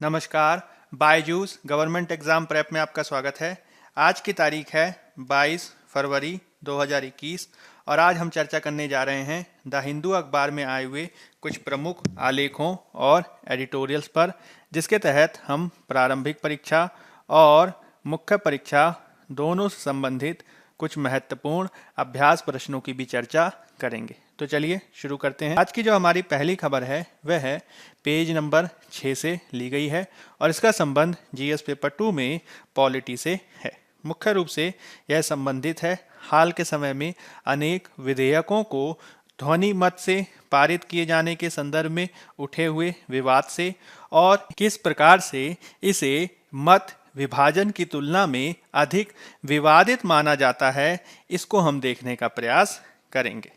नमस्कार। Byju's government exam prep में आपका स्वागत है। आज की तारीख है 22 फरवरी 2021 और आज हम चर्चा करने जा रहे हैं द हिंदू अखबार में आए हुए कुछ प्रमुख आलेखों और एडिटोरियल्स पर, जिसके तहत हम प्रारंभिक परीक्षा और मुख्य परीक्षा दोनों से संबंधित कुछ महत्वपूर्ण अभ्यास प्रश्नों की भी चर्चा करेंगे। तो चलिए शुरू करते हैं। आज की जो हमारी पहली खबर है वह है पेज नंबर 6 से ली गई है और इसका संबंध जीएस पेपर 2 में पॉलिटी से है। मुख्य रूप से यह संबंधित है हाल के समय में अनेक विधेयकों को ध्वनि मत से पारित किए जाने के संदर्भ में उठे हुए विवाद से और किस प्रकार से इसे मत विभाजन की तुलना में अधिक विवादित माना जाता है, इसको हम देखने का प्रयास करेंगे।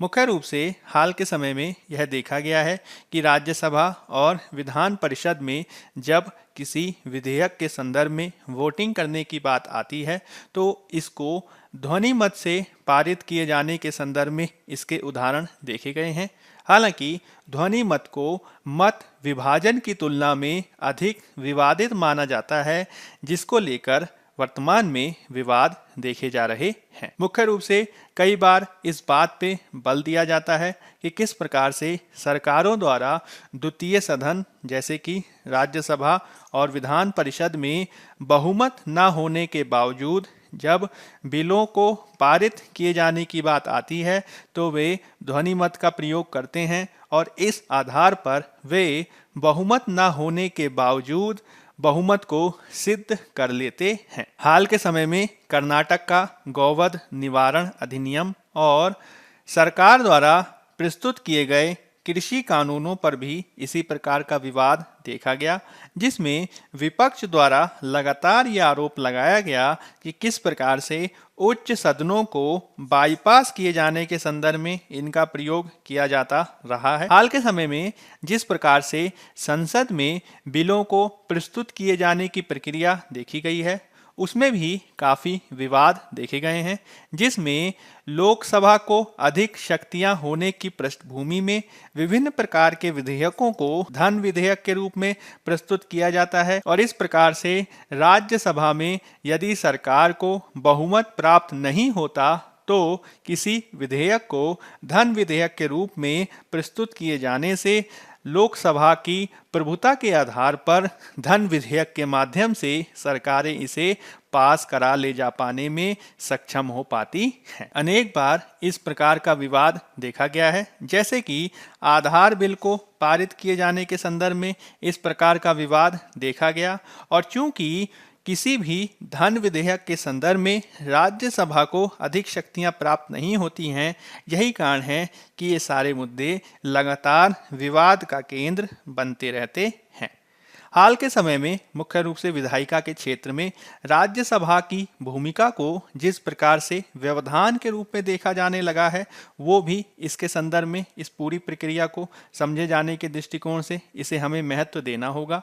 मुख्य रूप से हाल के समय में यह देखा गया है कि राज्यसभा और विधान परिषद में जब किसी विधेयक के संदर्भ में वोटिंग करने की बात आती है तो इसको ध्वनि मत से पारित किए जाने के संदर्भ में इसके उदाहरण देखे गए हैं। हालांकि ध्वनि मत को मत विभाजन की तुलना में अधिक विवादित माना जाता है, जिसको लेकर वर्तमान में विवाद देखे जा रहे हैं। मुख्य रूप से कई बार इस बात पे बल दिया जाता है कि किस प्रकार से सरकारों द्वारा द्वितीय सदन जैसे कि राज्यसभा और विधान परिषद में बहुमत न होने के बावजूद जब बिलों को पारित किए जाने की बात आती है तो वे ध्वनि मत का प्रयोग करते हैं और इस आधार पर वे बहुमत न होने के बावजूद बहुमत को सिद्ध कर लेते हैं। हाल के समय में कर्नाटक का गौवध निवारण अधिनियम और सरकार द्वारा प्रस्तुत किए गए कृषि कानूनों पर भी इसी प्रकार का विवाद देखा गया, जिसमें विपक्ष द्वारा लगातार ये आरोप लगाया गया कि किस प्रकार से उच्च सदनों को बाईपास किए जाने के संदर्भ में इनका प्रयोग किया जाता रहा है। हाल के समय में जिस प्रकार से संसद में बिलों को प्रस्तुत किए जाने की प्रक्रिया देखी गई है, उसमें भी काफ़ी विवाद देखे गए हैं, जिसमें लोकसभा को अधिक शक्तियां होने की पृष्ठभूमि में विभिन्न प्रकार के विधेयकों को धन विधेयक के रूप में प्रस्तुत किया जाता है और इस प्रकार से राज्यसभा में यदि सरकार को बहुमत प्राप्त नहीं होता तो किसी विधेयक को धन विधेयक के रूप में प्रस्तुत किए जाने से लोकसभा की प्रभुता के आधार पर धन विधेयक के माध्यम से सरकारें इसे पास करा ले जा पाने में सक्षम हो पाती हैं। अनेक बार इस प्रकार का विवाद देखा गया है, जैसे कि आधार बिल को पारित किए जाने के संदर्भ में इस प्रकार का विवाद देखा गया और चूंकि किसी भी धन विधेयक के संदर्भ में राज्यसभा को अधिक शक्तियां प्राप्त नहीं होती हैं, यही कारण है कि ये सारे मुद्दे लगातार विवाद का केंद्र बनते रहते हैं। हाल के समय में मुख्य रूप से विधायिका के क्षेत्र में राज्यसभा की भूमिका को जिस प्रकार से व्यवधान के रूप में देखा जाने लगा है, वो भी इसके संदर्भ में इस पूरी प्रक्रिया को समझे जाने के दृष्टिकोण से इसे हमें महत्व देना होगा।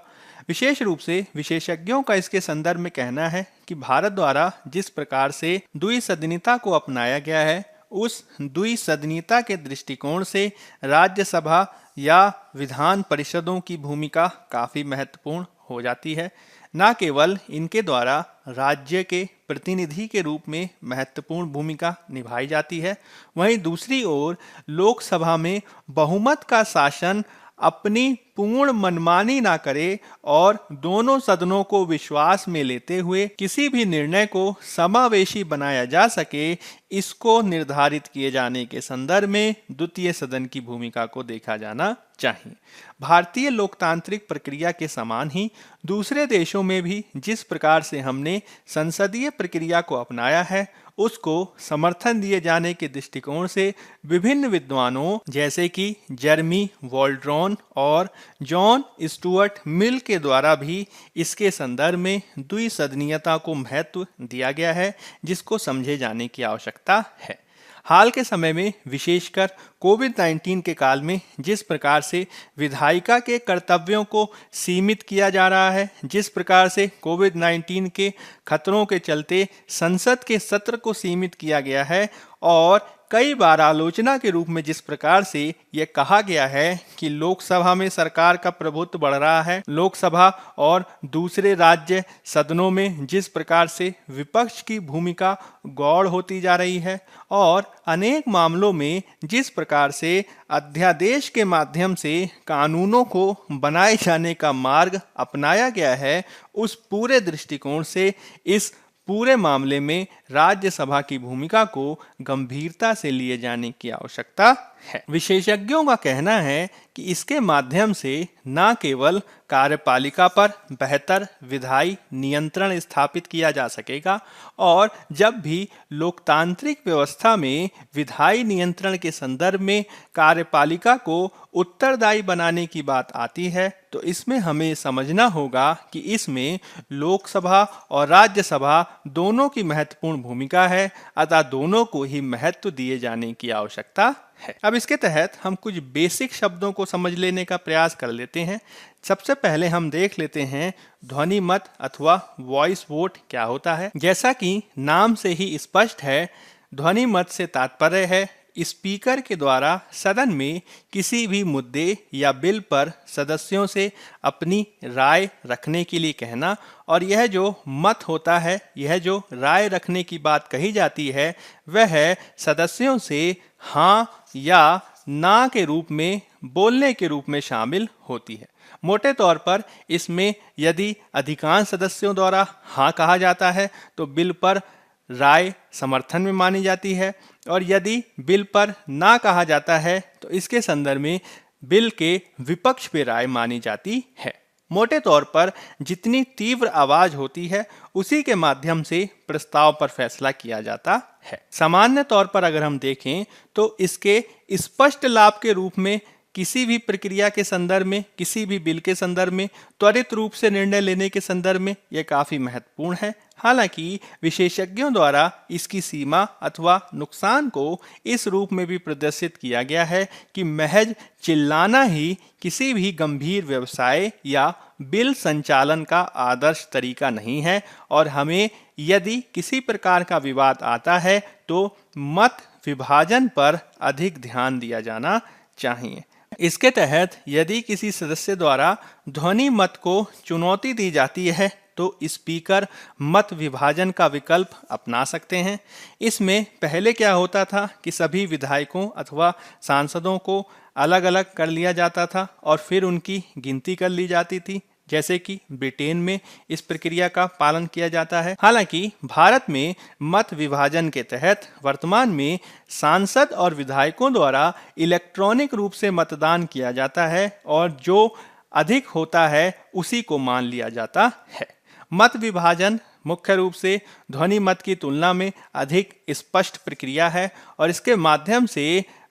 विशेष रूप से विशेषज्ञों का इसके संदर्भ में कहना है कि भारत द्वारा जिस प्रकार से द्विसदनीयता को अपनाया गया है, उस द्विसदनीयता के दृष्टिकोण से राज्यसभा या विधान परिषदों की भूमिका काफ़ी महत्वपूर्ण हो जाती है। न केवल इनके द्वारा राज्य के प्रतिनिधि के रूप में महत्वपूर्ण भूमिका निभाई जाती है, वहीं दूसरी ओर लोकसभा में बहुमत का शासन अपनी पूर्ण मनमानी ना करे और दोनों सदनों को विश्वास में लेते हुए किसी भी निर्णय को समावेशी बनाया जा सके, इसको निर्धारित किए जाने के संदर्भ में द्वितीय सदन की भूमिका को देखा जाना चाहिए। भारतीय लोकतांत्रिक प्रक्रिया के समान ही दूसरे देशों में भी जिस प्रकार से हमने संसदीय प्रक्रिया को अपनाया है, उसको समर्थन दिए जाने के दृष्टिकोण से विभिन्न विद्वानों जैसे कि जेरमी वॉल्ड्रॉन और जॉन स्टुअर्ट मिल के द्वारा भी इसके संदर्भ में द्विसदनीयता को महत्व दिया गया है, जिसको समझे जाने की आवश्यकता है। हाल के समय में विशेषकर कोविड-19 के काल में जिस प्रकार से विधायिका के कर्तव्यों को सीमित किया जा रहा है, जिस प्रकार से कोविड-19 के खतरों के चलते संसद के सत्र को सीमित किया गया है और कई बार आलोचना के रूप में जिस प्रकार से यह कहा गया है कि लोकसभा में सरकार का प्रभुत्व बढ़ रहा है, लोकसभा और दूसरे राज्य सदनों में जिस प्रकार से विपक्ष की भूमिका गौड़ होती जा रही है और अनेक मामलों में जिस प्रकार से अध्यादेश के माध्यम से कानूनों को बनाए जाने का मार्ग अपनाया गया है, उस पूरे दृष्टिकोण से इस पूरे मामले में राज्यसभा की भूमिका को गंभीरता से लिए जाने की आवश्यकता है। विशेषज्ञों का कहना है कि इसके माध्यम से न केवल कार्यपालिका पर बेहतर विधायी नियंत्रण स्थापित किया जा सकेगा और जब भी लोकतांत्रिक व्यवस्था में विधायी नियंत्रण के संदर्भ में कार्यपालिका को उत्तरदायी बनाने की बात आती है, तो इसमें हमें समझना होगा कि इसमें लोकसभा और राज्यसभा दोनों की महत्वपूर्ण भूमिका है, अतः दोनों को ही महत्व दिए जाने की आवश्यकता है। अब इसके तहत हम कुछ बेसिक शब्दों को समझ लेने का प्रयास कर लेते हैं। सबसे पहले हम देख लेते हैं ध्वनि मत अथवा वॉइस वोट क्या होता है। जैसा कि नाम से ही स्पष्ट है, ध्वनि मत से तात्पर्य है स्पीकर के द्वारा सदन में किसी भी मुद्दे या बिल पर सदस्यों से अपनी राय रखने के लिए कहना, और यह जो मत होता है, यह जो राय रखने की बात कही जाती है, वह सदस्यों से हाँ या ना के रूप में बोलने के रूप में शामिल होती है। मोटे तौर पर इसमें यदि अधिकांश सदस्यों द्वारा हाँ कहा जाता है तो बिल पर राय समर्थन में मानी जाती है, और यदि बिल पर ना कहा जाता है तो इसके संदर्भ में बिल के विपक्ष पे राय मानी जाती है। मोटे तौर पर जितनी तीव्र आवाज होती है उसी के माध्यम से प्रस्ताव पर फैसला किया जाता है। सामान्य तौर पर अगर हम देखें तो इसके स्पष्ट लाभ के रूप में किसी भी प्रक्रिया के संदर्भ में, किसी भी बिल के संदर्भ में त्वरित रूप से निर्णय लेने के संदर्भ में यह काफी महत्वपूर्ण है। हालांकि विशेषज्ञों द्वारा इसकी सीमा अथवा नुकसान को इस रूप में भी प्रदर्शित किया गया है कि महज चिल्लाना ही किसी भी गंभीर व्यवसाय या बिल संचालन का आदर्श तरीका नहीं है, और हमें यदि किसी प्रकार का विवाद आता है तो मत विभाजन पर अधिक ध्यान दिया जाना चाहिए। इसके तहत यदि किसी सदस्य द्वारा ध्वनि मत को चुनौती दी जाती है तो स्पीकर मत विभाजन का विकल्प अपना सकते हैं। इसमें पहले क्या होता था कि सभी विधायकों अथवा सांसदों को अलग अलग कर लिया जाता था और फिर उनकी गिनती कर ली जाती थी, जैसे कि ब्रिटेन में इस प्रक्रिया का पालन किया जाता है। हालांकि भारत में मत विभाजन के तहत वर्तमान में सांसद और विधायकों द्वारा इलेक्ट्रॉनिक रूप से मतदान किया जाता है और जो अधिक होता है उसी को मान लिया जाता है। मत विभाजन मुख्य रूप से ध्वनि मत की तुलना में अधिक स्पष्ट प्रक्रिया है और इसके माध्यम से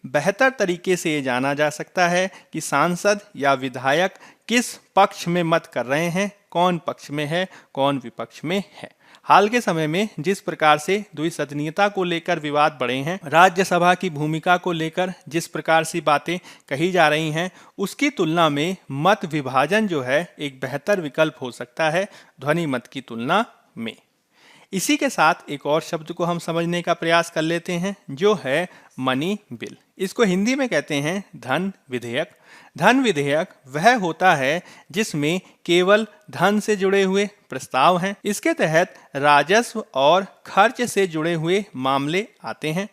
बेहतर तरीके से ये जाना जा सकता है कि सांसद या विधायक किस पक्ष में मत कर रहे हैं, कौन पक्ष में है, कौन विपक्ष में है। हाल के समय में जिस प्रकार से द्विसदनीयता को लेकर विवाद बढ़े हैं, राज्यसभा की भूमिका को लेकर जिस प्रकार से बातें कही जा रही हैं, उसकी तुलना में मत विभाजन जो है एक बेहतर विकल्प हो सकता है ध्वनि मत की तुलना में। इसी के साथ एक और शब्द को हम समझने का प्रयास कर लेते हैं जो है मनी बिल। इसको हिंदी में कहते हैं धन विधेयक। धन विधेयक वह होता है जिसमें केवल धन से जुड़े हुए प्रस्ताव हैं। इसके तहत राजस्व और खर्च से जुड़े हुए मामले आते हैं।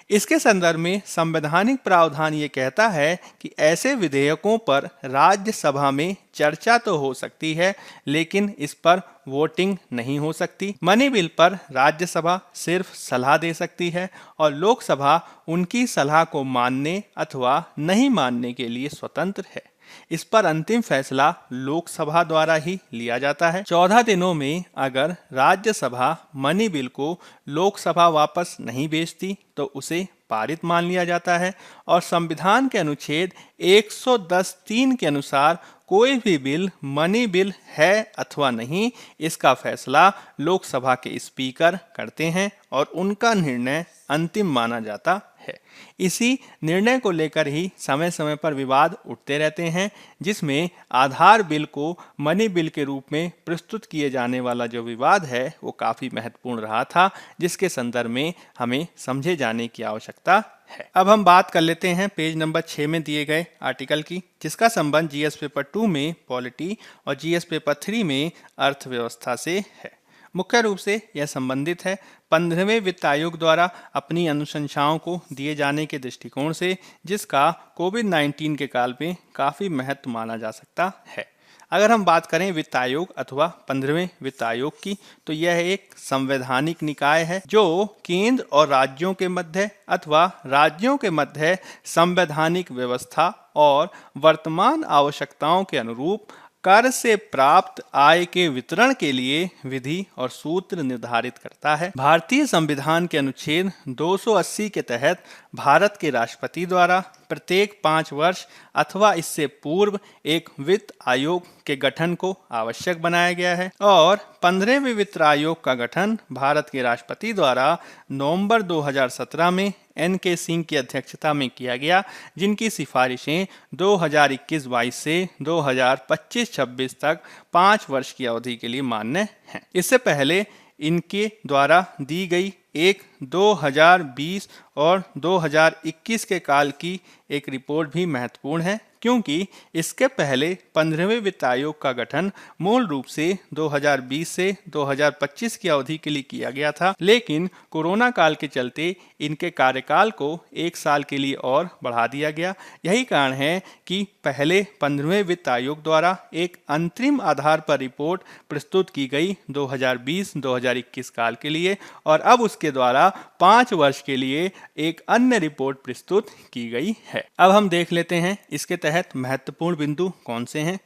इसके संदर्भ में संवैधानिक प्रावधान ये कहता है कि ऐसे विधेयकों पर राज्यसभा में चर्चा तो हो सकती है लेकिन इस पर वोटिंग नहीं हो सकती। मनी बिल पर राज्यसभा सिर्फ सलाह दे सकती है और लोकसभा उनकी सलाह को मानने अथवा नहीं मानने के लिए स्वतंत्र है। इस पर अंतिम फैसला लोकसभा द्वारा ही लिया जाता है। 14 दिनों में अगर राज्यसभा मनी बिल को लोकसभा वापस नहीं भेजती तो उसे पारित मान लिया जाता है और संविधान के अनुच्छेद 110(3) के अनुसार कोई भी बिल मनी बिल है अथवा नहीं, इसका फैसला लोकसभा के स्पीकर करते हैं और उनका निर्णय अंतिम माना जाता है। है। इसी निर्णय को लेकर ही समय समय पर विवाद उठते रहते हैं, जिसमें आधार बिल को मनी बिल के रूप में प्रस्तुत किए जाने वाला जो विवाद है वो काफ़ी महत्वपूर्ण रहा था, जिसके संदर्भ में हमें समझे जाने की आवश्यकता है। अब हम बात कर लेते हैं पेज नंबर 6 में दिए गए आर्टिकल की, जिसका संबंध जीएस पेपर 2 में पॉलिटी और जीएस पेपर 3 में अर्थव्यवस्था से है। मुख्य रूप से यह संबंधित है 15वें वित्त आयोग द्वारा अपनी अनुशंसाओं को दिए जाने के दृष्टिकोण से, जिसका कोविड-19 के काल में काफ़ी महत्व माना जा सकता है। अगर हम बात करें वित्त आयोग अथवा 15वें वित्त आयोग की, तो यह एक संवैधानिक निकाय है जो केंद्र और राज्यों के मध्य अथवा राज्यों के मध्य संवैधानिक व्यवस्था और वर्तमान आवश्यकताओं के अनुरूप कर से प्राप्त आय के वितरण के लिए विधि और सूत्र निर्धारित करता है। भारतीय संविधान के अनुच्छेद 280 के तहत भारत के राष्ट्रपति द्वारा प्रत्येक 5 वर्ष अथवा इससे पूर्व एक वित्त आयोग के गठन को आवश्यक बनाया गया है और 15वें वित्त आयोग का गठन भारत के राष्ट्रपति द्वारा नवंबर 2017 में एन.के. सिंह की अध्यक्षता में किया गया, जिनकी सिफारिशें 2021-22 से 2025-26 तक 5 वर्ष की अवधि के लिए मान्य हैं। इससे पहले इनके द्वारा दी गई एक 2020 और 2021 के काल की एक रिपोर्ट भी महत्वपूर्ण है, क्योंकि इसके पहले 15वें वित्त आयोग का गठन मूल रूप से 2020 से 2025 की अवधि के लिए किया गया था, लेकिन कोरोना काल के चलते इनके कार्यकाल को 1 साल के लिए और बढ़ा दिया गया। यही कारण है कि पहले 15वें वित्त आयोग द्वारा एक अंतरिम आधार पर रिपोर्ट प्रस्तुत की गई 2020-2021 काल के लिए और अब उसके द्वारा 5 वर्ष के लिए एक अन्य रिपोर्ट प्रस्तुत की गई है। अब हम देख लेते हैं इसके तहत महत्वपूर्ण बिंदु कौन से हैं।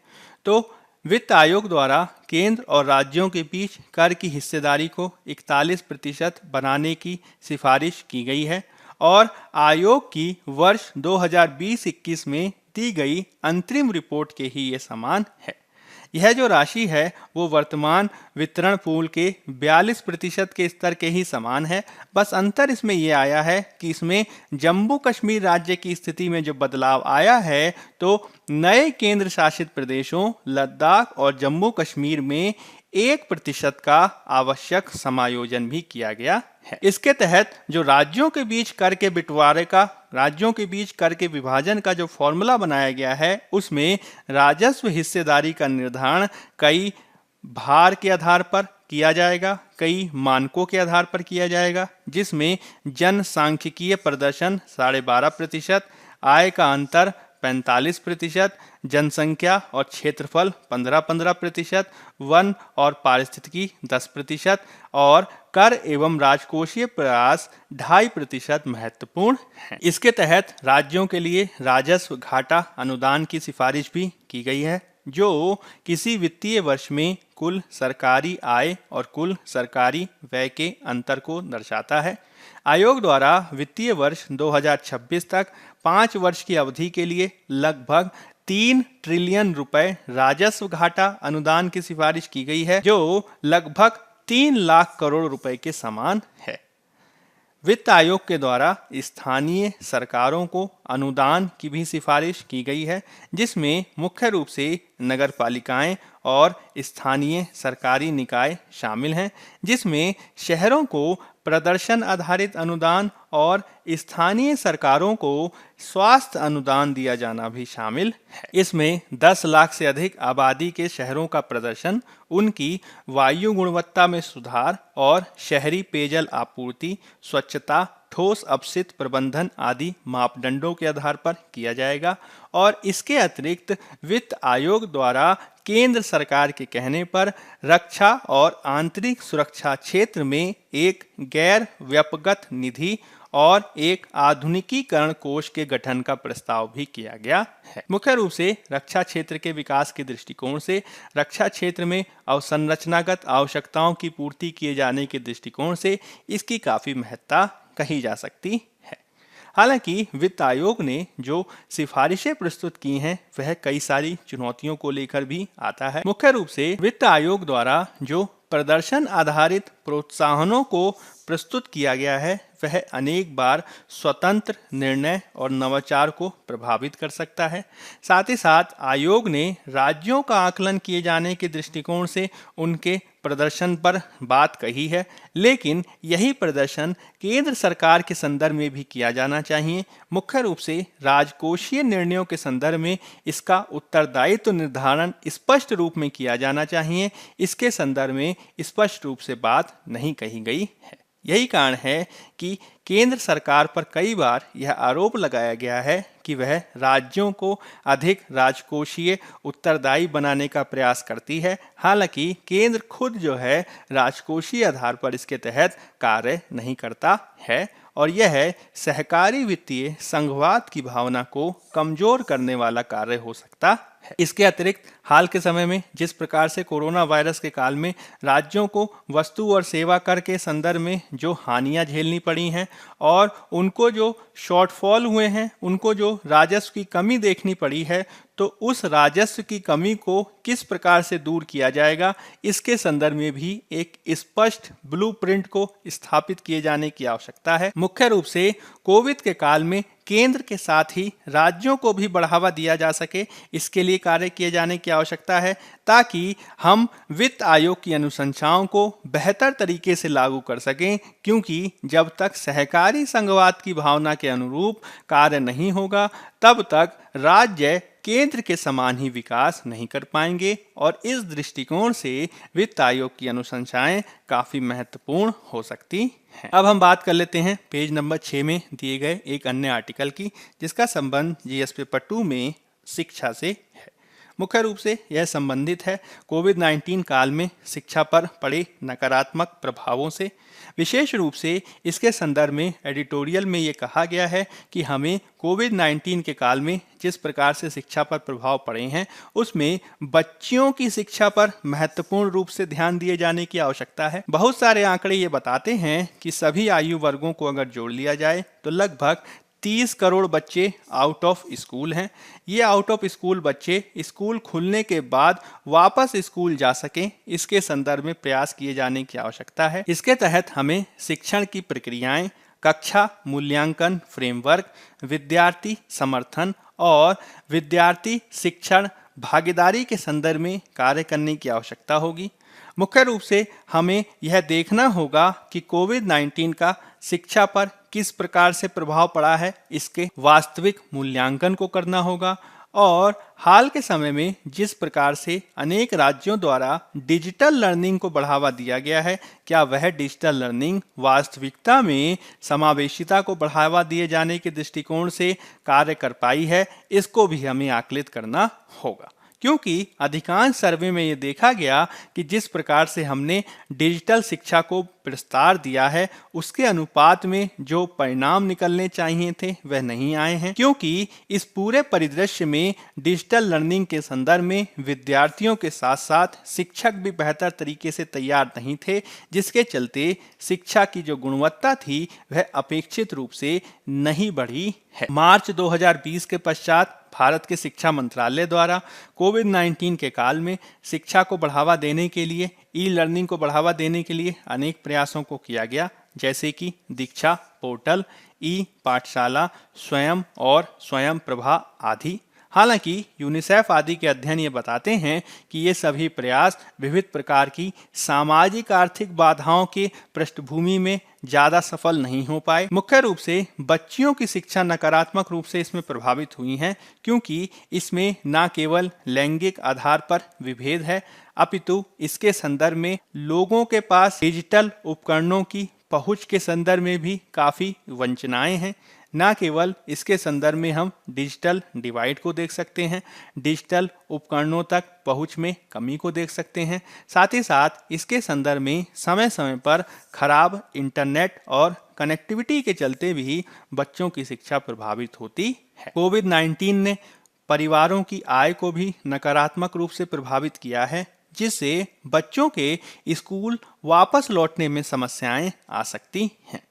तो वित्त आयोग द्वारा केंद्र और राज्यों के बीच कर की हिस्सेदारी को 41% बनाने की सिफारिश की गई है और आयोग की वर्ष 2020-21 में दी गई अंतरिम रिपोर्ट के ही ये समान है। यह जो राशि है वो वर्तमान वितरण पूल के 42% के स्तर के ही समान है। बस अंतर इसमें यह आया है कि इसमें जम्मू कश्मीर राज्य की स्थिति में जो बदलाव आया है, तो नए केंद्र शासित प्रदेशों लद्दाख और जम्मू कश्मीर में 1% का आवश्यक समायोजन भी किया गया है। इसके तहत जो राज्यों के बीच कर के बंटवारे का, राज्यों के बीच कर के विभाजन का जो फॉर्मूला बनाया गया है, उसमें राजस्व हिस्सेदारी का निर्धारण कई भार के आधार पर किया जाएगा, कई मानकों के आधार पर किया जाएगा, जिसमें जनसांख्यिकीय प्रदर्शन 12.5%, आय का अंतर 45%, जनसंख्या और क्षेत्रफल 15-15%, वन और पारिस्थितिकी 10% और कर एवं राजकोषीय प्रयास 2.5% महत्वपूर्ण है। इसके तहत राज्यों के लिए राजस्व घाटा अनुदान की सिफारिश भी की गई है, जो किसी वित्तीय वर्ष में कुल सरकारी आय और कुल सरकारी व्यय के अंतर को दर्शाता है। आयोग द्वारा वित्तीय वर्ष 2026 तक 5 वर्ष की अवधि के लिए लगभग 3 ट्रिलियन रुपए राजस्व घाटा अनुदान की सिफारिश की गई है, जो लगभग 3 लाख करोड़ रुपए के समान है। वित्त आयोग के द्वारा स्थानीय सरकारों को अनुदान की भी सिफारिश की गई है, जिसमें मुख्य रूप से नगरपालिकाएं और स्थानीय सरकारी निकाय शामिल हैं, जिसमें शहरों को प्रदर्शन आधारित अनुदान और स्थानीय सरकारों को स्वास्थ्य अनुदान दिया जाना भी शामिल है। इसमें 10 लाख से अधिक आबादी के शहरों का प्रदर्शन उनकी वायु गुणवत्ता में सुधार और शहरी पेयजल आपूर्ति, स्वच्छता, ठोस अपशिष्ट प्रबंधन आदि मापदंडों के आधार पर किया जाएगा और इसके अतिरिक्त वित्त आयोग द्वारा केंद्र सरकार के कहने पर रक्षा और आंतरिक सुरक्षा क्षेत्र में एक गैर व्यापक निधि और एक आधुनिकीकरण कोष के गठन का प्रस्ताव भी किया गया है। मुख्य रूप से रक्षा क्षेत्र के विकास के दृष्टिकोण से रक्षा क्षेत्र में अवसंरचनागत आवश्यकताओं की पूर्ति किए जाने के दृष्टिकोण से इसकी काफी महत्ता कही जा सकती है। हालांकि वित्त आयोग ने जो सिफारिशें प्रस्तुत की हैं वह कई सारी चुनौतियों को लेकर भी आता है। मुख्य रूप से वित्त आयोग द्वारा जो प्रदर्शन आधारित प्रोत्साहनों को प्रस्तुत किया गया है वह अनेक बार स्वतंत्र निर्णय और नवाचार को प्रभावित कर सकता है। साथ ही साथ आयोग ने राज्यों का आकलन किए जाने के दृष्टिकोण से उनके प्रदर्शन पर बात कही है, लेकिन यही प्रदर्शन केंद्र सरकार के संदर्भ में भी किया जाना चाहिए। मुख्य रूप से राजकोषीय निर्णयों के संदर्भ में इसका उत्तरदायित्व निर्धारण स्पष्ट रूप में किया जाना चाहिए। इसके संदर्भ में स्पष्ट रूप से बात नहीं कही गई है। यही कारण है कि केंद्र सरकार पर कई बार यह आरोप लगाया गया है कि वह राज्यों को अधिक राजकोषीय उत्तरदायी बनाने का प्रयास करती है। हालांकि केंद्र खुद जो है राजकोषीय आधार पर इसके तहत कार्य नहीं करता है और यह सहकारी वित्तीय संघवाद की भावना को कमजोर करने वाला कार्य हो सकता है। इसके अतिरिक्त हाल के समय में जिस प्रकार से कोरोना वायरस के काल में राज्यों को वस्तु और सेवा कर के संदर्भ में जो हानियां झेलनी पड़ी हैं और उनको जो शॉर्टफॉल हुए हैं, उनको जो राजस्व की कमी देखनी पड़ी है, तो उस राजस्व की कमी को किस प्रकार से दूर किया जाएगा, इसके संदर्भ में भी एक स्पष्ट ब्लूप्रिंट को स्थापित किए जाने की आवश्यकता है। मुख्य रूप से कोविड के काल में केंद्र के साथ ही राज्यों को भी बढ़ावा दिया जा सके, इसके लिए कार्य किए जाने की आवश्यकता है ताकि हम वित्त आयोग की अनुशंसाओं को बेहतर तरीके से लागू कर सकें, क्योंकि जब तक सहकारी संघवाद की भावना के अनुरूप कार्य नहीं होगा तब तक राज्य केंद्र के समान ही विकास नहीं कर पाएंगे और इस दृष्टिकोण से वित्त आयोग की अनुशंसाएं काफी महत्वपूर्ण हो सकती हैं। अब हम बात कर लेते हैं पेज नंबर 6 में दिए गए एक अन्य आर्टिकल की, जिसका संबंध जीएस पेपर 2 में शिक्षा से है। मुख्य रूप से यह संबंधित है कोविड-19 काल में शिक्षा पर पड़े नकारात्मक प्रभावों से। विशेष रूप से इसके संदर्भ में एडिटोरियल में ये कहा गया है कि हमें कोविड-19 के काल में जिस प्रकार से शिक्षा पर प्रभाव पड़े हैं, उसमें बच्चियों की शिक्षा पर महत्वपूर्ण रूप से ध्यान दिए जाने की आवश्यकता है। बहुत सारे आंकड़े ये बताते हैं कि सभी आयु वर्गों को अगर जोड़ लिया जाए तो लगभग 30 करोड़ बच्चे आउट ऑफ स्कूल हैं। ये आउट ऑफ स्कूल बच्चे स्कूल खुलने के बाद वापस स्कूल जा सकें, इसके संदर्भ में प्रयास किए जाने की आवश्यकता है। इसके तहत हमें शिक्षण की प्रक्रियाएं, कक्षा मूल्यांकन फ्रेमवर्क, विद्यार्थी समर्थन और विद्यार्थी शिक्षण भागीदारी के संदर्भ में कार्य करने की आवश्यकता होगी। मुख्य रूप से हमें यह देखना होगा कि कोविड-19 का शिक्षा पर किस प्रकार से प्रभाव पड़ा है, इसके वास्तविक मूल्यांकन को करना होगा और हाल के समय में जिस प्रकार से अनेक राज्यों द्वारा डिजिटल लर्निंग को बढ़ावा दिया गया है, क्या वह डिजिटल लर्निंग वास्तविकता में समावेशिता को बढ़ावा दिए जाने के दृष्टिकोण से कार्य कर पाई है, इसको भी हमें आकलित करना होगा। क्योंकि अधिकांश सर्वे में ये देखा गया कि जिस प्रकार से हमने डिजिटल शिक्षा को विस्तार दिया है, उसके अनुपात में जो परिणाम निकलने चाहिए थे वह नहीं आए हैं, क्योंकि इस पूरे परिदृश्य में डिजिटल लर्निंग के संदर्भ में विद्यार्थियों के साथ साथ शिक्षक भी बेहतर तरीके से तैयार नहीं थे, जिसके चलते शिक्षा की जो गुणवत्ता थी वह अपेक्षित रूप से नहीं बढ़ी है। मार्च 2020 के पश्चात भारत के शिक्षा मंत्रालय द्वारा कोविड-19 के काल में शिक्षा को बढ़ावा देने के लिए, ई लर्निंग को बढ़ावा देने के लिए अनेक प्रयासों को किया गया, जैसे कि दीक्षा पोर्टल, ई पाठशाला, स्वयं और स्वयं प्रभा आदि। हालांकि यूनिसेफ आदि के अध्ययन ये बताते हैं कि ये सभी प्रयास विविध प्रकार की सामाजिक आर्थिक बाधाओं के पृष्ठभूमि में ज़्यादा सफल नहीं हो पाए। मुख्य रूप से बच्चियों की शिक्षा नकारात्मक रूप से इसमें प्रभावित हुई है, क्योंकि इसमें न केवल लैंगिक आधार पर विभेद है, अपितु इसके संदर्भ में लोगों के पास डिजिटल उपकरणों की पहुंच के संदर्भ में भी काफ़ी वंचनाएं हैं। न केवल इसके संदर्भ में हम डिजिटल डिवाइड को देख सकते हैं, डिजिटल उपकरणों तक पहुंच में कमी को देख सकते हैं, साथ ही साथ इसके संदर्भ में समय समय पर खराब इंटरनेट और कनेक्टिविटी के चलते भी बच्चों की शिक्षा प्रभावित होती है। कोविड-19 ने परिवारों की आय को भी नकारात्मक रूप से प्रभावित किया है, जिससे बच्चों के स्कूल वापस लौटने में समस्याएं आ सकती हैं।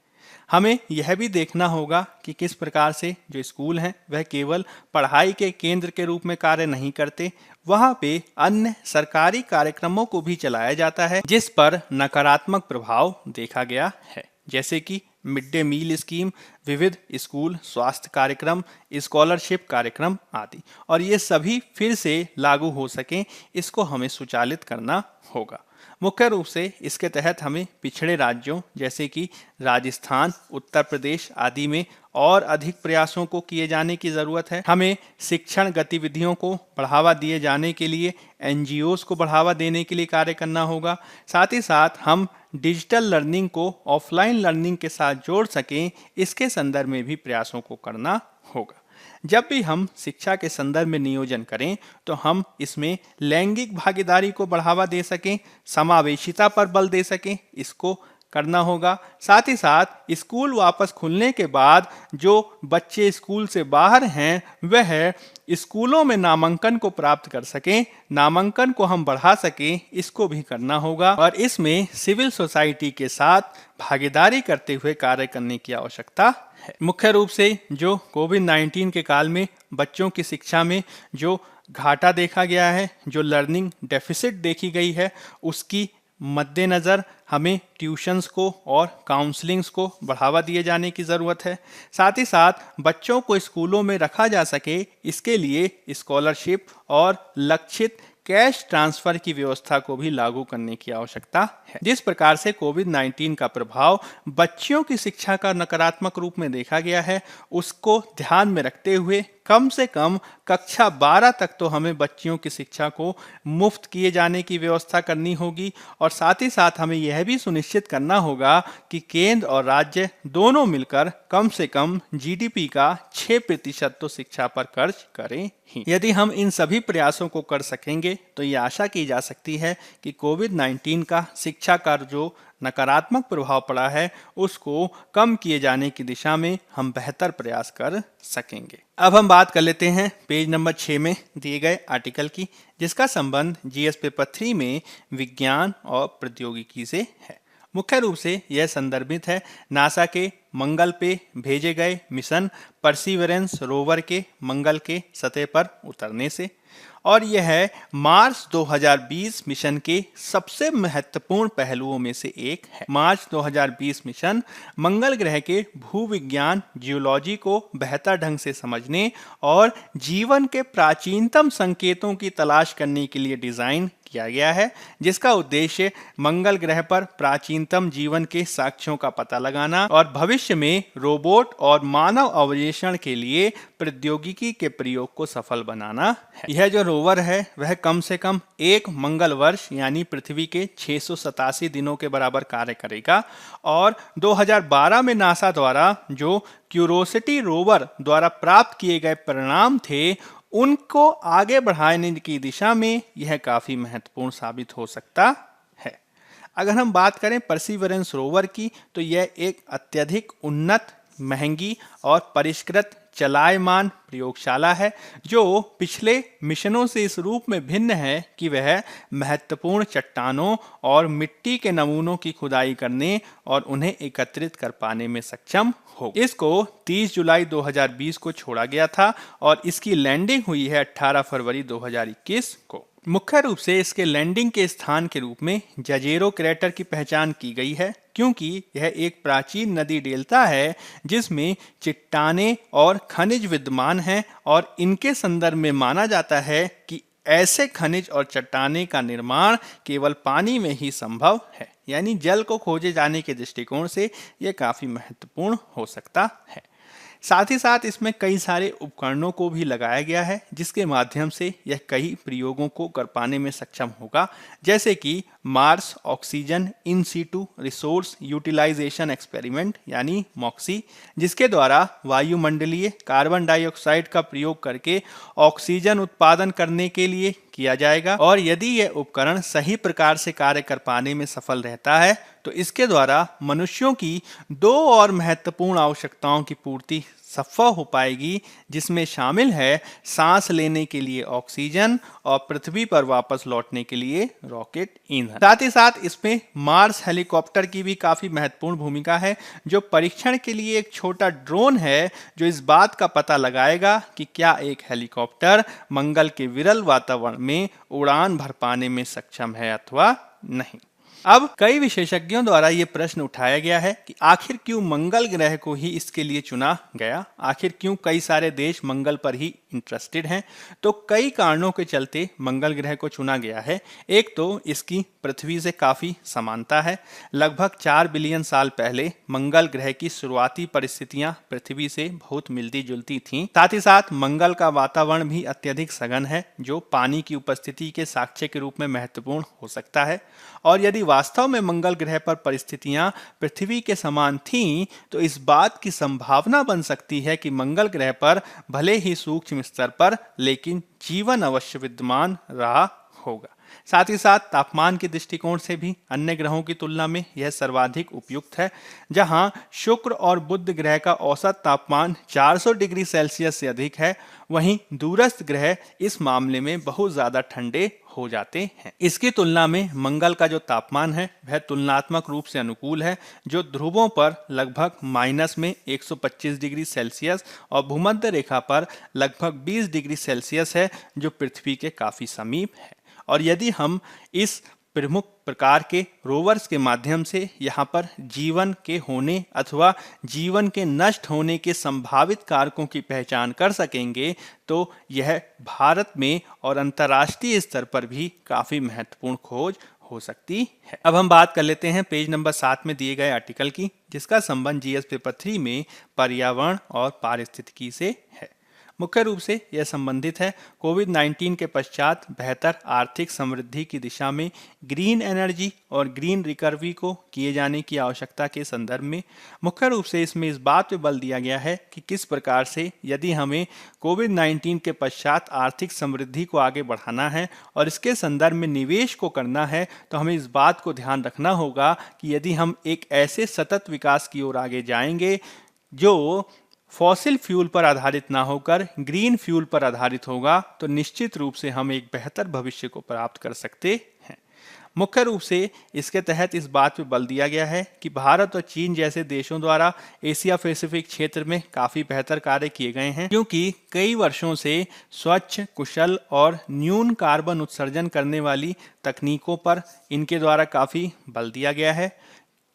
हमें यह भी देखना होगा कि किस प्रकार से जो स्कूल हैं वह केवल पढ़ाई के केंद्र के रूप में कार्य नहीं करते, वहाँ पे अन्य सरकारी कार्यक्रमों को भी चलाया जाता है, जिस पर नकारात्मक प्रभाव देखा गया है। जैसे कि मिड डे मील स्कीम, विविध स्कूल स्वास्थ्य कार्यक्रम, स्कॉलरशिप कार्यक्रम आदि। और ये सभी फिर से लागू हो सकें, इसको हमें सुचालित करना होगा। मुख्य रूप से इसके तहत हमें पिछड़े राज्यों जैसे कि राजस्थान, उत्तर प्रदेश आदि में और अधिक प्रयासों को किए जाने की ज़रूरत है। हमें शिक्षण गतिविधियों को बढ़ावा दिए जाने के लिए एनजीओज़ को बढ़ावा देने के लिए कार्य करना होगा। साथ ही साथ हम डिजिटल लर्निंग को ऑफलाइन लर्निंग के साथ जोड़ सकें, इसके संदर्भ में भी प्रयासों को करना होगा। जब भी हम शिक्षा के संदर्भ में नियोजन करें तो हम इसमें लैंगिक भागीदारी को बढ़ावा दे सकें, समावेशिता पर बल दे सकें, इसको करना होगा। साथ ही साथ स्कूल वापस खुलने के बाद जो बच्चे स्कूल से बाहर हैं वह स्कूलों में नामांकन को प्राप्त कर सकें, नामांकन को हम बढ़ा सकें, इसको भी करना होगा। और इसमें सिविल सोसाइटी के साथ भागीदारी करते हुए कार्य करने की आवश्यकता है। मुख्य रूप से जो कोविड-19 के काल में बच्चों की शिक्षा में जो घाटा देखा गया है, जो लर्निंग डेफिसिट देखी गई है, उसकी मद्देनज़र हमें ट्यूशन्स को और काउंसलिंग्स को बढ़ावा दिए जाने की ज़रूरत है। साथ ही साथ बच्चों को स्कूलों में रखा जा सके, इसके लिए स्कॉलरशिप और लक्षित कैश ट्रांसफर की व्यवस्था को भी लागू करने की आवश्यकता है। जिस प्रकार से कोविड-19 का प्रभाव बच्चियों की शिक्षा का नकारात्मक रूप में देखा गया है, उसको ध्यान में रखते हुए कम से कम कक्षा 12 तक तो हमें बच्चियों की शिक्षा को मुफ्त किए जाने की व्यवस्था करनी होगी। और साथ ही साथ हमें यह भी सुनिश्चित करना होगा कि केंद्र और राज्य दोनों मिलकर कम से कम जीडीपी का 6% तो शिक्षा पर खर्च करें ही। यदि हम इन सभी प्रयासों को कर सकेंगे तो ये आशा की जा सकती है कि कोविड-19 का शिक्षा का जो नकारात्मक प्रभाव पड़ा है उसको कम किए जाने की दिशा में हम बेहतर प्रयास कर सकेंगे। अब हम बात कर लेते हैं पेज नंबर 6 में दिए गए आर्टिकल की, जिसका संबंध जीएस पेपर 3 में विज्ञान और प्रौद्योगिकी से है। मुख्य रूप से यह संदर्भित है नासा के मंगल पे भेजे गए मिशन परसिवरेंस रोवर के मंगल के सतह पर उतरने से। और यह है मार्च 2020 मिशन के सबसे महत्वपूर्ण पहलुओं में से एक है। मार्च 2020 मिशन मंगल ग्रह के भूविज्ञान जियोलॉजी को बेहतर ढंग से समझने और जीवन के प्राचीनतम संकेतों की तलाश करने के लिए डिजाइन किया गया है, जिसका उद्देश्य मंगल ग्रह पर प्राचीनतम जीवन के साक्ष्यों का पता लगाना और भविष्य में रोबोट और मानव अवशेषण के लिए प्रौद्योगिकी के प्रयोग को सफल बनाना है। यह जो रोवर है वह कम से कम एक मंगल वर्ष यानी पृथ्वी के 687 दिनों के बराबर कार्य करेगा। और 2012 में नासा द्वारा जो क्यूरोसिटी रोवर द्वारा प्राप्त किए गए परिणाम थे, उनको आगे बढ़ाने की दिशा में यह काफी महत्वपूर्ण साबित हो सकता है। अगर हम बात करें परसिवरेंस रोवर की, तो यह एक अत्यधिक उन्नत, महंगी और परिष्कृत चलायमान प्रयोगशाला है, जो पिछले मिशनों से इस रूप में भिन्न है कि वह महत्वपूर्ण चट्टानों और मिट्टी के नमूनों की खुदाई करने और उन्हें एकत्रित कर पाने में सक्षम हो। इसको 30 जुलाई 2020 को छोड़ा गया था और इसकी लैंडिंग हुई है 18 फरवरी 2021 को। मुख्य रूप से इसके लैंडिंग के स्थान के रूप में जजेरो क्रेटर की पहचान की गई है, क्योंकि यह एक प्राचीन नदी डेल्टा है जिसमें चट्टानें और खनिज विद्यमान हैं और इनके संदर्भ में माना जाता है कि ऐसे खनिज और चट्टानें का निर्माण केवल पानी में ही संभव है। यानी जल को खोजे जाने के दृष्टिकोण से यह काफी महत्वपूर्ण हो सकता है। साथ ही साथ इसमें कई सारे उपकरणों को भी लगाया गया है, जिसके माध्यम से यह कई प्रयोगों को कर पाने में सक्षम होगा, जैसे कि Mars oxygen in situ resource utilization experiment यानी मॉक्सी, जिसके द्वारा वायुमंडलीय कार्बन डाइऑक्साइड का प्रयोग करके ऑक्सीजन उत्पादन करने के लिए किया जाएगा। और यदि यह उपकरण सही प्रकार से कार्य कर पाने में सफल रहता है तो इसके द्वारा मनुष्यों की 2 और महत्वपूर्ण आवश्यकताओं की पूर्ति सफल हो पाएगी, जिसमें शामिल है सांस लेने के लिए ऑक्सीजन और पृथ्वी पर वापस लौटने के लिए रॉकेट ईंधन। साथ ही साथ इसमें मार्स हेलीकॉप्टर की भी काफी महत्वपूर्ण भूमिका है, जो परीक्षण के लिए एक छोटा ड्रोन है जो इस बात का पता लगाएगा कि क्या एक हेलीकॉप्टर मंगल के विरल वातावरण में उड़ान भर पाने में सक्षम है अथवा नहीं। अब कई विशेषज्ञों द्वारा ये प्रश्न उठाया गया है कि आखिर क्यों मंगल ग्रह को ही इसके लिए चुना गया, आखिर क्यों कई सारे देश मंगल पर ही इंटरेस्टेड हैं। तो कई कारणों के चलते मंगल ग्रह को चुना गया है। एक तो इसकी पृथ्वी से काफी समानता है। लगभग 4 बिलियन साल पहले मंगल ग्रह की शुरुआती परिस्थितियां पृथ्वी से बहुत मिलती जुलती थीं। साथ ही साथ मंगल का वातावरण भी अत्यधिक सघन है, जो पानी की उपस्थिति के साक्ष्य के रूप में महत्वपूर्ण हो सकता है। और यदि वास्तव में मंगल ग्रह पर परिस्थितियां पृथ्वी के समान थीं, तो इस बात की संभावना बन सकती है कि मंगल ग्रह पर भले ही सूक्ष्म स्तर पर, लेकिन जीवन अवश्य विद्यमान रहा होगा। साथ ही साथ तापमान के दृष्टिकोण से भी अन्य ग्रहों की तुलना में यह सर्वाधिक उपयुक्त है। जहां शुक्र और बुध ग्रह का औसत तापमान 400 डिग्री सेल्सियस से अधिक है, वहीं दूरस्थ ग्रह इस मामले में बहुत ज्यादा ठंडे हो जाते हैं। इसकी तुलना में मंगल का जो तापमान है वह तुलनात्मक रूप से अनुकूल है, जो ध्रुवों पर लगभग माइनस में 125 डिग्री सेल्सियस और भूमध्य रेखा पर लगभग 20 डिग्री सेल्सियस है, जो पृथ्वी के काफी समीप है। और यदि हम इस प्रमुख प्रकार के रोवर्स के माध्यम से यहाँ पर जीवन के होने अथवा जीवन के नष्ट होने के संभावित कारकों की पहचान कर सकेंगे, तो यह भारत में और अंतर्राष्ट्रीय स्तर पर भी काफी महत्वपूर्ण खोज हो सकती है। अब हम बात कर लेते हैं पेज नंबर 7 में दिए गए आर्टिकल की, जिसका संबंध जीएस पेपर 3 में पर्यावरण और पारिस्थितिकी से है। मुख्य रूप से यह संबंधित है कोविड-19 के पश्चात बेहतर आर्थिक समृद्धि की दिशा में ग्रीन एनर्जी और ग्रीन रिकवरी को किए जाने की आवश्यकता के संदर्भ में। मुख्य रूप से इसमें इस बात पे बल दिया गया है कि किस प्रकार से यदि हमें कोविड-19 के पश्चात आर्थिक समृद्धि को आगे बढ़ाना है और इसके संदर्भ में निवेश को करना है, तो हमें इस बात को ध्यान रखना होगा कि यदि हम एक ऐसे सतत विकास की ओर आगे जाएंगे जो फॉसिल फ्यूल पर आधारित ना होकर ग्रीन फ्यूल पर आधारित होगा, तो निश्चित रूप से हम एक बेहतर भविष्य को प्राप्त कर सकते हैं। मुख्य रूप से इसके तहत इस बात पर बल दिया गया है कि भारत और चीन जैसे देशों द्वारा एशिया पैसिफिक क्षेत्र में काफी बेहतर कार्य किए गए हैं, क्योंकि कई वर्षों से स्वच्छ, कुशल और न्यून कार्बन उत्सर्जन करने वाली तकनीकों पर इनके द्वारा काफी बल दिया गया है।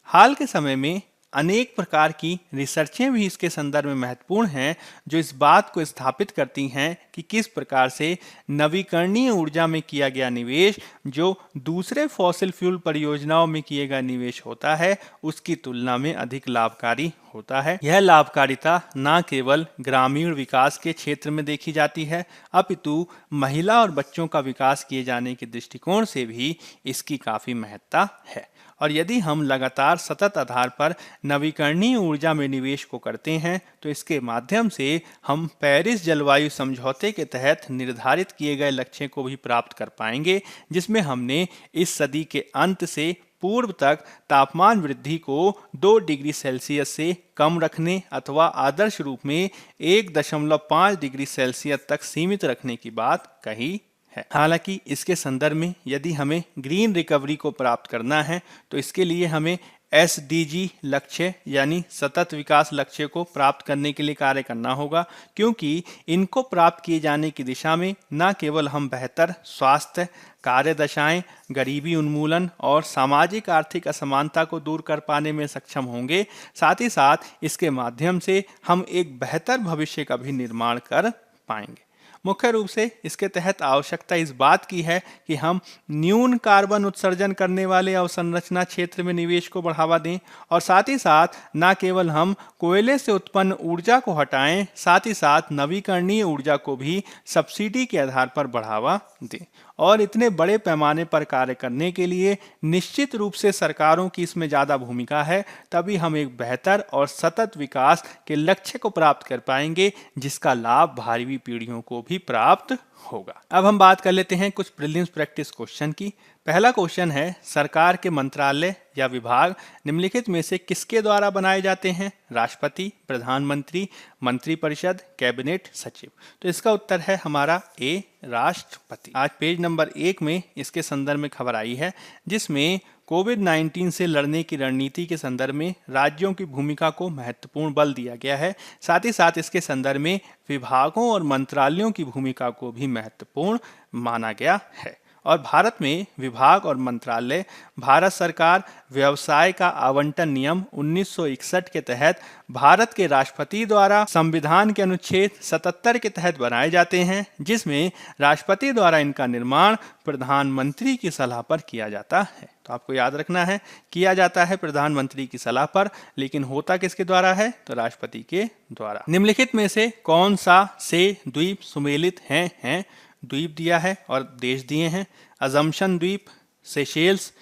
हाल के समय में अनेक प्रकार की रिसर्चें भी इसके संदर्भ में महत्वपूर्ण हैं, जो इस बात को स्थापित करती हैं कि किस प्रकार से नवीकरणीय ऊर्जा में किया गया निवेश, जो दूसरे फॉसिल फ्यूल परियोजनाओं में किए गया निवेश होता है, उसकी तुलना में अधिक लाभकारी होता है। यह लाभकारिता न केवल ग्रामीण विकास के क्षेत्र में देखी जाती है, अपितु महिला और बच्चों का विकास किए जाने के दृष्टिकोण से भी इसकी काफी महत्ता है। और यदि हम लगातार सतत आधार पर नवीकरणीय ऊर्जा में निवेश को करते हैं, तो इसके माध्यम से हम पेरिस जलवायु समझौते के तहत निर्धारित किए गए लक्ष्य को भी प्राप्त कर पाएंगे, जिसमें हमने इस सदी के अंत से पूर्व तक तापमान वृद्धि को 2 डिग्री सेल्सियस से कम रखने अथवा आदर्श रूप में 1.5 डिग्री सेल्सियस तक सीमित रखने की बात कही है। हालांकि इसके संदर्भ में यदि हमें ग्रीन रिकवरी को प्राप्त करना है, तो इसके लिए हमें SDG लक्ष्य यानी सतत विकास लक्ष्य को प्राप्त करने के लिए कार्य करना होगा, क्योंकि इनको प्राप्त किए जाने की दिशा में न केवल हम बेहतर स्वास्थ्य, कार्यदशाएं, गरीबी उन्मूलन और सामाजिक आर्थिक असमानता को दूर कर पाने में सक्षम होंगे, साथ ही साथ इसके माध्यम से हम एक बेहतर भविष्य का भी निर्माण कर पाएंगे। मुख्य रूप से इसके तहत आवश्यकता इस बात की है कि हम न्यून कार्बन उत्सर्जन करने वाले अवसंरचना क्षेत्र में निवेश को बढ़ावा दें, और साथ ही साथ न केवल हम कोयले से उत्पन्न ऊर्जा को हटाएं, साथ ही साथ नवीकरणीय ऊर्जा को भी सब्सिडी के आधार पर बढ़ावा दें। और इतने बड़े पैमाने पर कार्य करने के लिए निश्चित रूप से सरकारों की इसमें ज़्यादा भूमिका है, तभी हम एक बेहतर और सतत विकास के लक्ष्य को प्राप्त कर पाएंगे, जिसका लाभ भावी पीढ़ियों को भी प्राप्त होगा। अब हम बात कर लेते हैं कुछ प्रीलिम्स प्रैक्टिस क्वेश्चन की। पहला क्वेश्चन है, सरकार के मंत्रालय या विभाग निम्नलिखित में से किसके द्वारा बनाए जाते हैं? राष्ट्रपति, प्रधानमंत्री, मंत्रिपरिषद, कैबिनेट, सचिव। तो इसका उत्तर है हमारा ए, राष्ट्रपति। आज पेज नंबर 1 में इसके संदर्भ में खबर आई है, जिसमें कोविड-19 से लड़ने की रणनीति के संदर्भ में राज्यों की भूमिका को महत्वपूर्ण बल दिया गया है। साथ ही साथ इसके संदर्भ में विभागों और मंत्रालयों की भूमिका को भी महत्वपूर्ण माना गया है। और भारत में विभाग और मंत्रालय भारत सरकार व्यवसाय का आवंटन नियम 1961 के तहत भारत के राष्ट्रपति द्वारा संविधान के अनुच्छेद 77 के तहत बनाए जाते हैं, जिसमें राष्ट्रपति द्वारा इनका निर्माण प्रधानमंत्री की सलाह पर किया जाता है। तो आपको याद रखना है, किया जाता है प्रधानमंत्री की सलाह पर, लेकिन होता किसके द्वारा है? तो राष्ट्रपति के द्वारा। निम्नलिखित में से कौन सा से द्वीप सुमेलित हैं? द्वीप दिया है और देश दिए हैं। अजम्पशन द्वीप, सेशेल्स,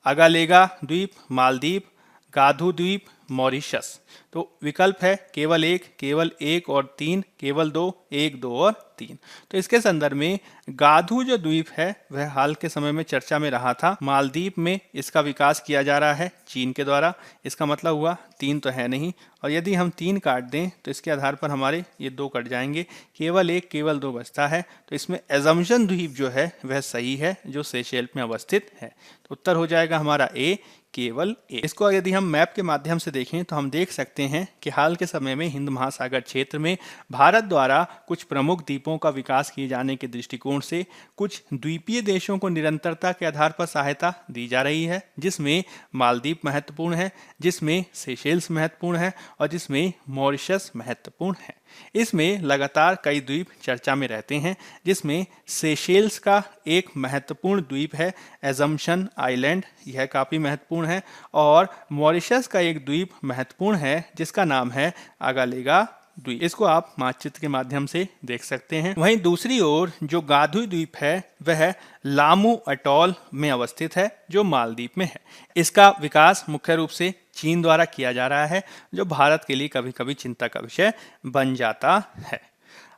अगालेगा द्वीप, मालदीव, गाधू द्वीप, मॉरिशस। तो विकल्प है केवल एक और तीन, केवल दो, एक, दो और तीन। तो इसके संदर्भ में गाधू जो द्वीप है वह हाल के समय में चर्चा में रहा था। मालदीव में इसका विकास किया जा रहा है चीन के द्वारा। इसका मतलब हुआ तीन तो है नहीं, और यदि हम तीन काट दें तो इसके आधार पर हमारे ये दो कट जाएंगे, केवल एक, केवल दो बचता है। तो इसमें एजम्पशन द्वीप जो है वह सही है, जो सेशेल में अवस्थित है। तो उत्तर हो जाएगा हमारा ए, केवल ए। इसको यदि हम मैप के माध्यम से देखें तो हम देख सकते हैं कि हाल के समय में हिंद महासागर क्षेत्र में भारत द्वारा कुछ प्रमुख द्वीपों का विकास किए जाने के दृष्टिकोण से कुछ द्वीपीय देशों को निरंतरता के आधार पर सहायता दी जा रही है, जिसमें मालदीव महत्वपूर्ण है, जिसमें सेशेल्स महत्वपूर्ण है और जिसमें मॉरिशस महत्वपूर्ण है। इसमें लगातार कई द्वीप चर्चा में रहते हैं, जिसमें सेशेल्स का एक महत्वपूर्ण द्वीप है एजम्पशन आइलैंड, यह काफ़ी महत्वपूर्ण है, और मॉरिशस का एक द्वीप महत्वपूर्ण है जिसका नाम है अगालेगा द्वीप। इसको आप मानचित्र के माध्यम से देख सकते हैं। वहीं दूसरी ओर जो गाधू द्वीप है वह लामू अटॉल में अवस्थित है, जो मालदीव में है। इसका विकास मुख्य रूप से चीन द्वारा किया जा रहा है, जो भारत के लिए कभी कभी चिंता का विषय बन जाता है।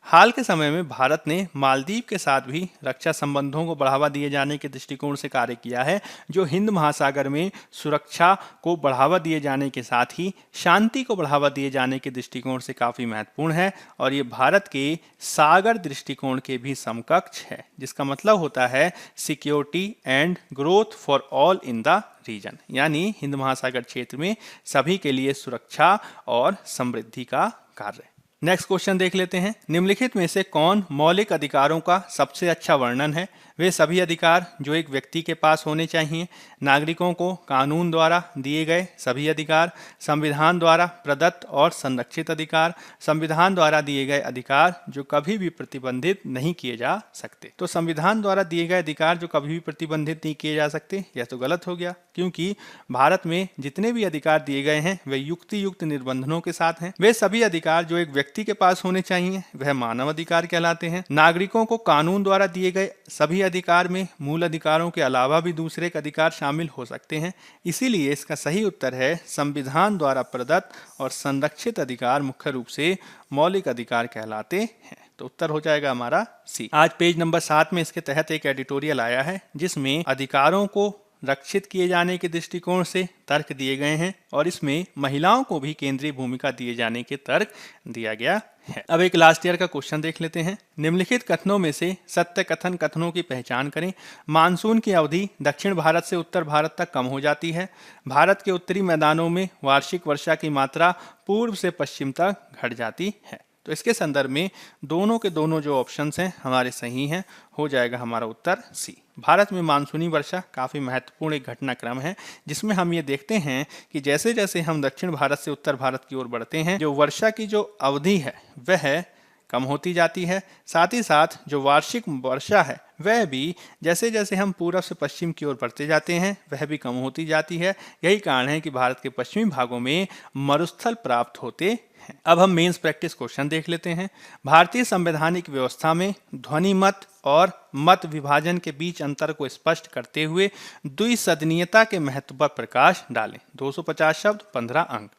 हाल के समय में भारत ने मालदीव के साथ भी रक्षा संबंधों को बढ़ावा दिए जाने के दृष्टिकोण से कार्य किया है, जो हिंद महासागर में सुरक्षा को बढ़ावा दिए जाने के साथ ही शांति को बढ़ावा दिए जाने के दृष्टिकोण से काफ़ी महत्वपूर्ण है, और ये भारत के सागर दृष्टिकोण के भी समकक्ष है, जिसका मतलब होता है security and growth for all in the region, यानी हिंद महासागर क्षेत्र में सभी के लिए सुरक्षा और समृद्धि का कार्य। नेक्स्ट क्वेश्चन देख लेते हैं। निम्नलिखित में से कौन मौलिक अधिकारों का सबसे अच्छा वर्णन है? वे सभी अधिकार जो एक व्यक्ति के पास होने चाहिए, नागरिकों को कानून द्वारा दिए गए सभी अधिकार, संविधान द्वारा प्रदत्त और संरक्षित अधिकार, संविधान द्वारा दिए गए अधिकार जो कभी भी प्रतिबंधित नहीं किए जा सकते। तो संविधान द्वारा दिए गए अधिकार जो कभी भी प्रतिबंधित नहीं किए जा सकते, यह तो गलत हो गया, क्योंकि भारत में जितने भी अधिकार दिए गए हैं वे युक्त निर्बंधनों के साथ हैं। वे सभी अधिकार जो एक व्यक्ति के पास होने चाहिए वह मानव अधिकार कहलाते हैं। नागरिकों को कानून द्वारा दिए गए सभी अधिकार में मूल अधिकारों के अलावा भी दूसरे अधिकार शामिल हो सकते हैं, इसीलिए इसका सही उत्तर है संविधान द्वारा प्रदत्त और संरक्षित अधिकार मुख्य रूप से मौलिक अधिकार कहलाते हैं। तो उत्तर हो जाएगा हमारा सी। आज पेज नंबर 7 में इसके तहत एक एडिटोरियल आया है, जिसमें अधिकारों को रक्षित किए जाने के दृष्टिकोण से तर्क दिए गए हैं, और इसमें महिलाओं को भी केंद्रीय भूमिका दिए जाने के तर्क दिया गया है। अब एक लास्ट ईयर का क्वेश्चन देख लेते हैं। निम्नलिखित कथनों में से सत्य कथन कथनों की पहचान करें। मानसून की अवधि दक्षिण भारत से उत्तर भारत तक कम हो जाती है। भारत के उत्तरी मैदानों में वार्षिक वर्षा की मात्रा पूर्व से पश्चिम तक घट जाती है। तो इसके संदर्भ में दोनों के दोनों जो ऑप्शंस हैं हमारे सही हैं, हो जाएगा हमारा उत्तर सी। भारत में मानसूनी वर्षा काफ़ी महत्वपूर्ण एक घटनाक्रम है, जिसमें हम ये देखते हैं कि जैसे जैसे हम दक्षिण भारत से उत्तर भारत की ओर बढ़ते हैं, जो वर्षा की जो अवधि है वह कम होती जाती है। साथ ही साथ जो वार्षिक वर्षा है वह भी जैसे जैसे हम पूर्व से पश्चिम की ओर बढ़ते जाते हैं वह भी कम होती जाती है। यही कारण है कि भारत के पश्चिमी भागों में मरुस्थल प्राप्त होते हैं। अब हम मेंस प्रैक्टिस क्वेश्चन देख लेते हैं। भारतीय संवैधानिक व्यवस्था में ध्वनि मत और मत विभाजन के बीच अंतर को स्पष्ट करते हुए द्विसदनीयता के महत्व पर प्रकाश डालें। 250 शब्द, 15 अंक।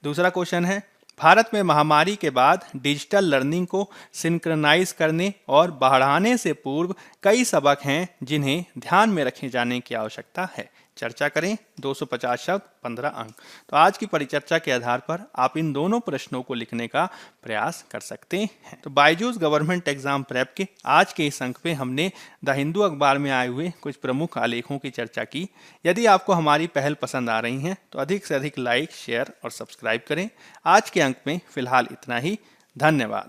दूसरा क्वेश्चन है, भारत में महामारी के बाद डिजिटल लर्निंग को सिंक्रनाइज करने और बढ़ाने से पूर्व कई सबक हैं जिन्हें ध्यान में रखे जाने की आवश्यकता है। चर्चा करें। 250 शब्द, 15 अंक। तो आज की परिचर्चा के आधार पर आप इन दोनों प्रश्नों को लिखने का प्रयास कर सकते हैं। तो बायजूस गवर्नमेंट एग्जाम प्रेप के आज के इस अंक पे हमने द हिंदू अखबार में आए हुए कुछ प्रमुख आलेखों की चर्चा की। यदि आपको हमारी पहल पसंद आ रही हैं तो अधिक से अधिक लाइक, शेयर और सब्सक्राइब करें। आज के अंक में फिलहाल इतना ही। धन्यवाद।